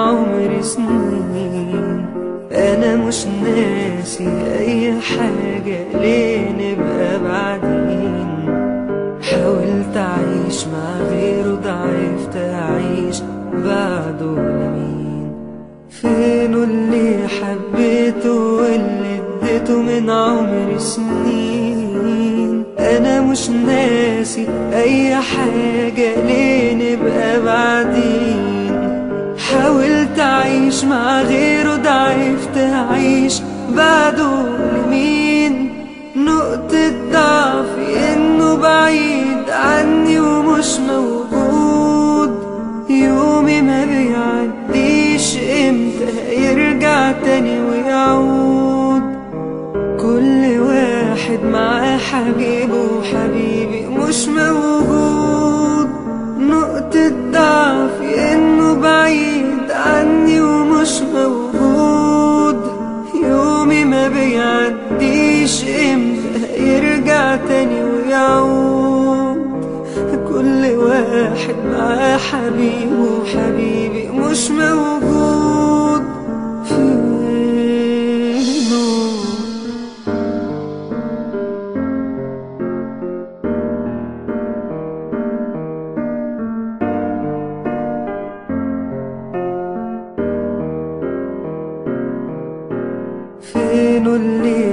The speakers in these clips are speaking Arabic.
عمري سنين. أنا مش ناسي أي حاجة، ليه نبقى بعدين؟ حاولت أعيش مع غيره، ضعفت أعيش بعده لمين؟ فينه اللي حبيته واللي اديته من عمري سنين؟ أنا مش ناسي أي حاجة، ليه نبقى بعدين؟ حاولت أعيش مع غيره، ضعفت أعيش بعده لمين؟ نقطة ضعفي إنه بعيد عني ومش موجود. يومي ما بيعديش، إمتى يرجع تاني ويعود؟ كل واحد معاه حبيبه وحبيبي مش موجود. نقطة ضعفي إنه بعيد عني ومش موجود. يومي ما بيعديش، إمتى يرجع تاني ويعود؟ كل واحد معاه حبيبه وحبيبي مش موجود. فينه؟ فينه اللي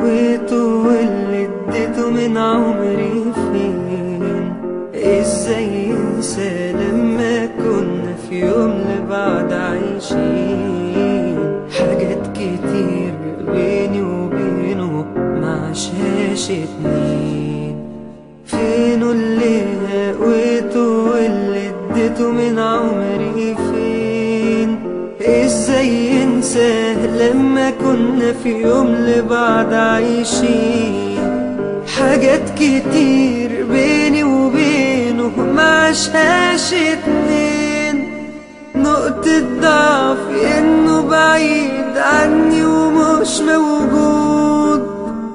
هويته واللي اديته من عمري؟ فين؟ ازاي انسى لما كنا في يوم لبعض عايشين؟ حاجات كتير بيني وبينه معشاش اتنين. فينه اللي هويته واللي اديته من عمري؟ فين؟ ازاي انساه لما كنا في يوم لبعض عايشين؟ حاجات كتير بيني وبينه معشاش اتنين. نقطة ضعفي انه بعيد عني ومش موجود.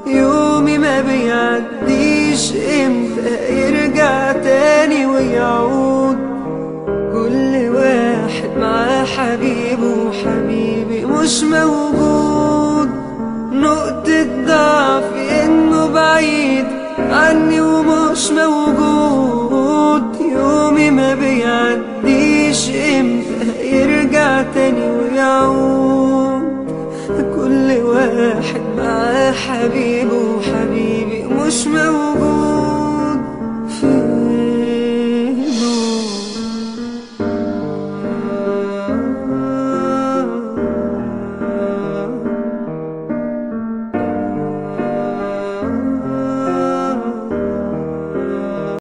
يومي ما بيعديش، امتى يرجع تاني ويعود؟ كل واحد معاه حبيبه وحبيبي مش موجود. نقطة ضعفي انه بعيد عني ومش موجود. يومي ما بيعديش، امتى يرجع تاني ويعود؟ كل واحد معاه حبيبه وحبيبي مش موجود.